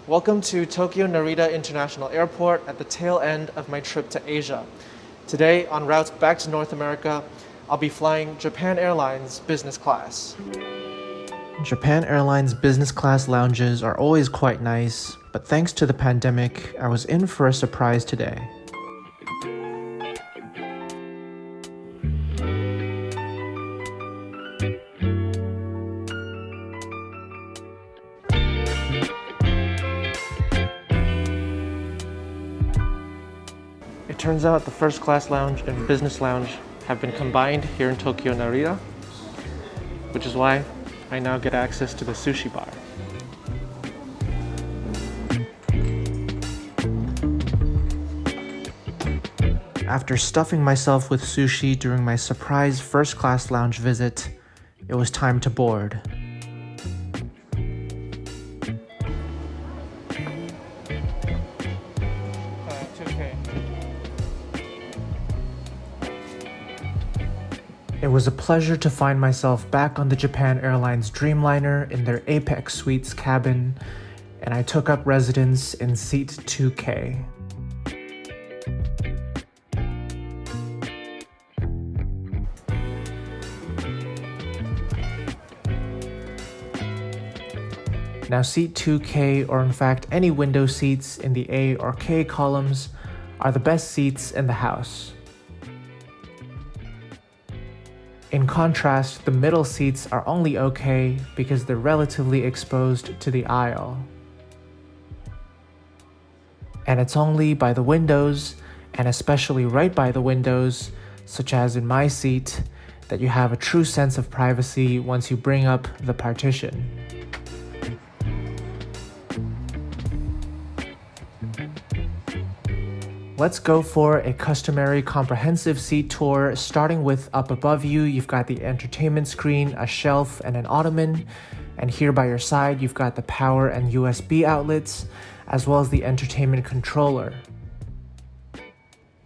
Welcome to Tokyo Narita International Airport at the tail end of my trip to Asia. Today, en route back to North America, I'll be flying Japan Airlines business class. Japan Airlines business class lounges are always quite nice, but thanks to the pandemic, I was in for a surprise today. It turns out the first class lounge and business lounge have been combined here in Tokyo Narita, which is why I now get access to the sushi bar. After stuffing myself with sushi during my surprise first class lounge visit, it was time to board. It was a pleasure to find myself back on the Japan Airlines Dreamliner in their Apex Suites cabin, and I took up residence in seat 2K. Now seat 2K, or in fact any window seats in the A or K columns, are the best seats in the house. In contrast, the middle seats are only okay because they're relatively exposed to the aisle. And it's only by the windows, and especially right by the windows, such as in my seat, that you have a true sense of privacy once you bring up the partition. Let's go for a customary comprehensive seat tour, starting with up above you, you've got the entertainment screen, a shelf, and an ottoman. And here by your side, you've got the power and USB outlets, as well as the entertainment controller.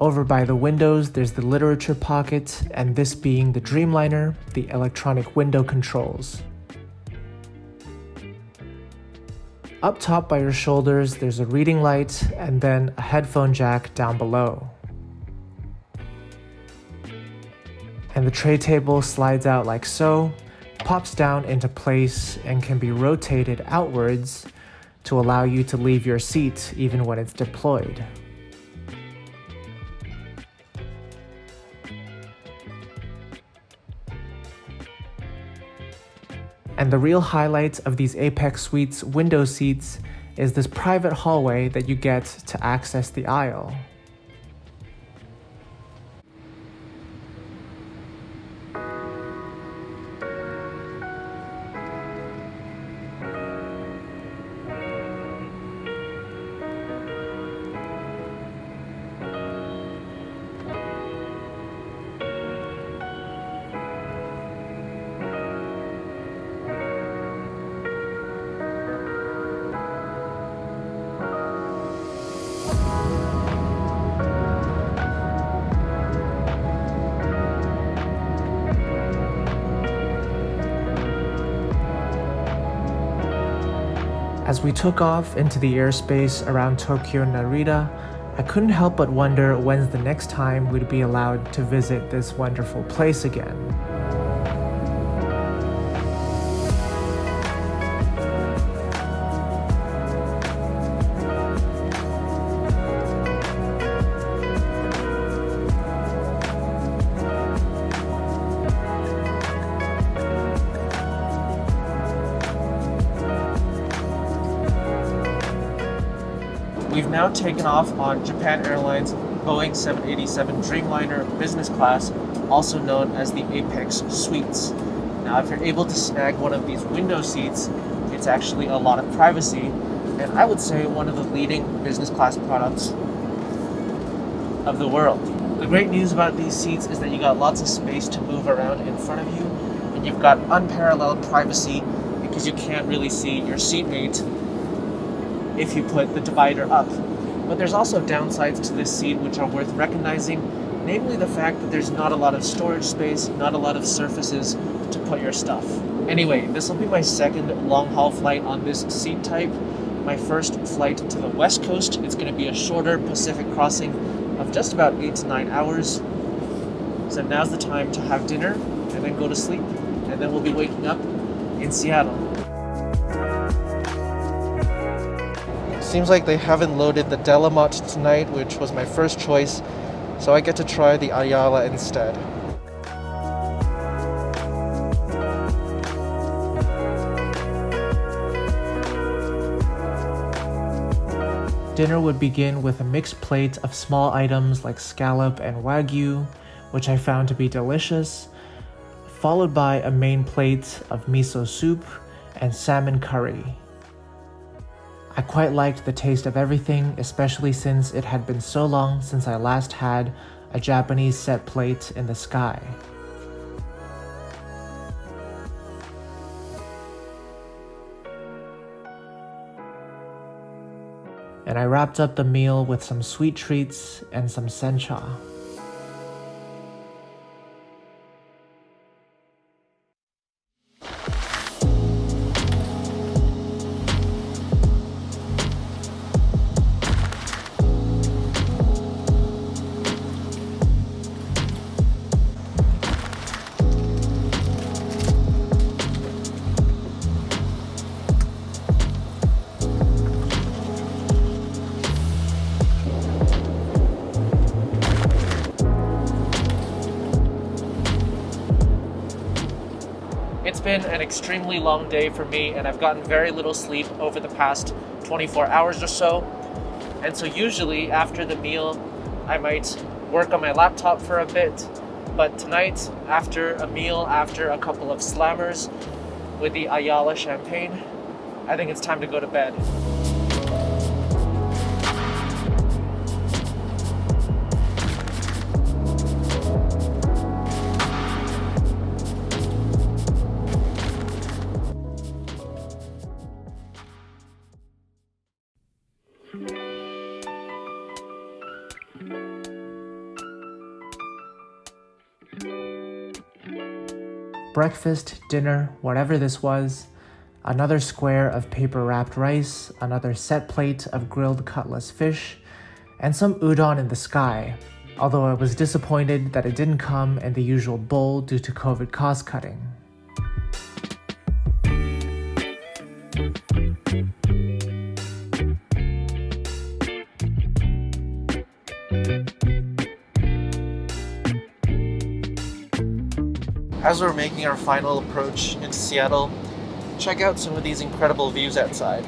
Over by the windows, there's the literature pocket, and this being the Dreamliner, the electronic window controls. Up top by your shoulders, there's a reading light and then a headphone jack down below. And the tray table slides out like so, pops down into place, and can be rotated outwards to allow you to leave your seat even when it's deployed. And the real highlight of these Apex Suites window seats is this private hallway that you get to access the aisle. As we took off into the airspace around Tokyo Narita, I couldn't help but wonder when's the next time we'd be allowed to visit this wonderful place again. We've now taken off on Japan Airlines Boeing 787 Dreamliner business class, also known as the Apex Suites. Now, if you're able to snag one of these window seats, it's actually a lot of privacy, and I would say one of the leading business class products of the world. The great news about these seats is that you got lots of space to move around in front of you, and you've got unparalleled privacy because you can't really see your seatmate if you put the divider up. But there's also downsides to this seat which are worth recognizing, namely the fact that there's not a lot of storage space, not a lot of surfaces to put your stuff. Anyway, this will be my second long-haul flight on this seat type, my first flight to the West Coast. It's going to be a shorter Pacific crossing of just about 8 to 9 hours. So now's the time to have dinner and then go to sleep. And then we'll be waking up in Seattle. Seems like they haven't loaded the Delamot tonight, which was my first choice. So I get to try the Ayala instead. Dinner would begin with a mixed plate of small items like scallop and wagyu, which I found to be delicious, followed by a main plate of miso soup and salmon curry. I quite liked the taste of everything, especially since it had been so long since I last had a Japanese set plate in the sky. And I wrapped up the meal with some sweet treats and some sencha. It's been an extremely long day for me, and I've gotten very little sleep over the past 24 hours or so. And so usually after the meal, I might work on my laptop for a bit. But tonight, after a meal, after a couple of slammers with the Ayala champagne, I think it's time to go to bed. Breakfast, dinner, whatever this was, another square of paper-wrapped rice, another set plate of grilled cutlass fish, and some udon in the sky, although I was disappointed that it didn't come in the usual bowl due to COVID cost cutting. As we're making our final approach into Seattle, check out some of these incredible views outside.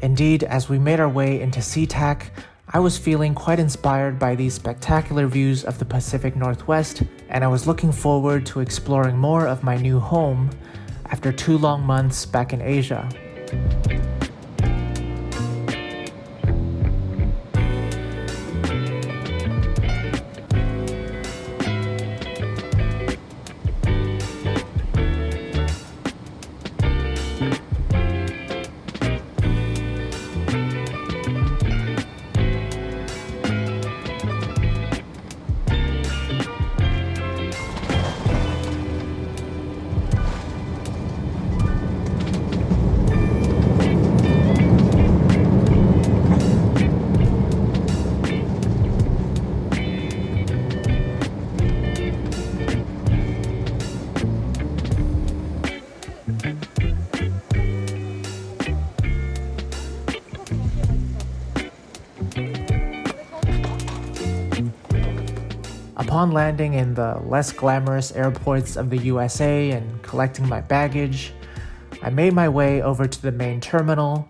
Indeed, as we made our way into SeaTac, I was feeling quite inspired by these spectacular views of the Pacific Northwest, and I was looking forward to exploring more of my new home after 2 long months back in Asia. Upon landing in the less glamorous airports of the USA and collecting my baggage, I made my way over to the main terminal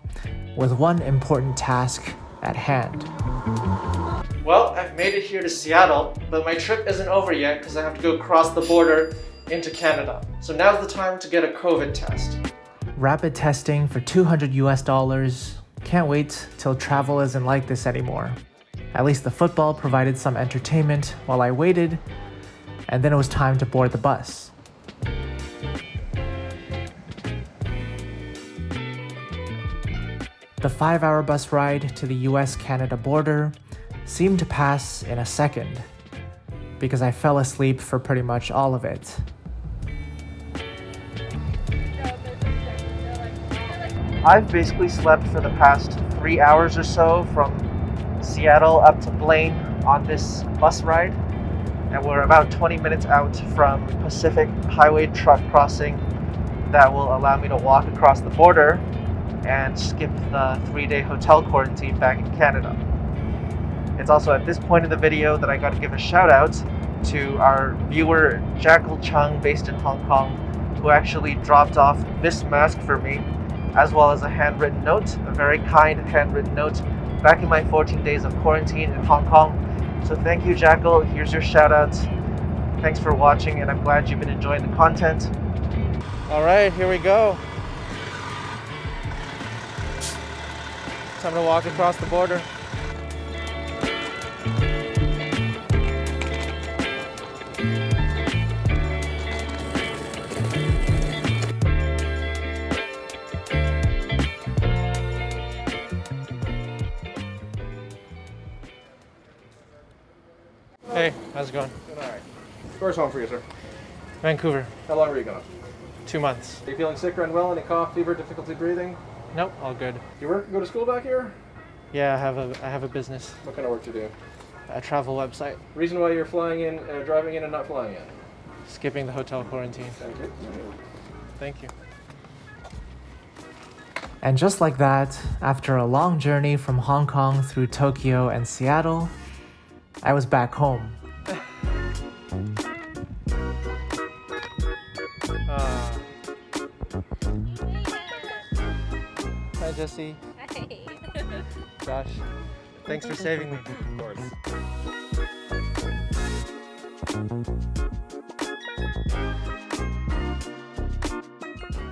with one important task at hand. Well, I've made it here to Seattle, but my trip isn't over yet because I have to go across the border into Canada. So now's the time to get a COVID test. Rapid testing for $200. Can't wait till travel isn't like this anymore. At least the football provided some entertainment while I waited, and then it was time to board the bus. The 5-hour bus ride to the US-Canada border seemed to pass in a second, because I fell asleep for pretty much all of it. I've basically slept for the past 3 hours or so from Seattle up to Blaine on this bus ride, and we're about 20 minutes out from Pacific Highway truck crossing that will allow me to walk across the border and skip the 3-day hotel quarantine back in Canada. It's also at this point in the video that I got to give a shout out to our viewer Jackal Chung based in Hong Kong, who actually dropped off this mask for me, as well as a handwritten note, a very kind handwritten note, back in my 14 days of quarantine in Hong Kong. So thank you, Jackal. Here's your shout out. Thanks for watching, and I'm glad you've been enjoying the content. All right, here we go. Time to walk across the border. Hey, how's it going? Good, all right. Where's home for you, sir? Vancouver. How long were you gone? 2 months. Are you feeling sick or unwell? Any cough, fever, difficulty breathing? Nope, all good. Do you work, go to school back here? Yeah, I have a business, What kind of work do you do? a travel website. Reason why you're flying in, driving in and not flying in? Skipping the hotel quarantine. Thank you. Thank you. And just like that, after a long journey from Hong Kong through Tokyo and Seattle, I was back home. Hi, Jesse. Hey. Josh. Thanks for saving me. Of course.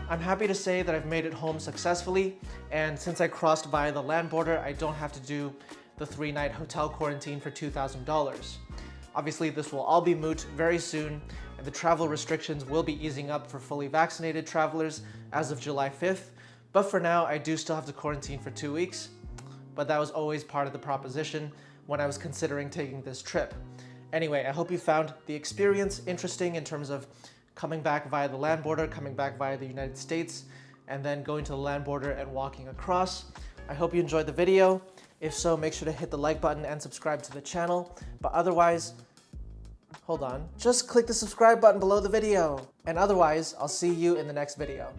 I'm happy to say that I've made it home successfully, and since I crossed via the land border, I don't have to do the 3-night hotel quarantine for $2,000. Obviously, this will all be moot very soon, and the travel restrictions will be easing up for fully vaccinated travelers as of July 5th. But for now, I do still have to quarantine for 2 weeks, but that was always part of the proposition when I was considering taking this trip. Anyway, I hope you found the experience interesting in terms of coming back via the land border, coming back via the United States, and then going to the land border and walking across. I hope you enjoyed the video. If so, make sure to hit the like button and subscribe to the channel. But otherwise, hold on, just click the subscribe button below the video. And otherwise, I'll see you in the next video.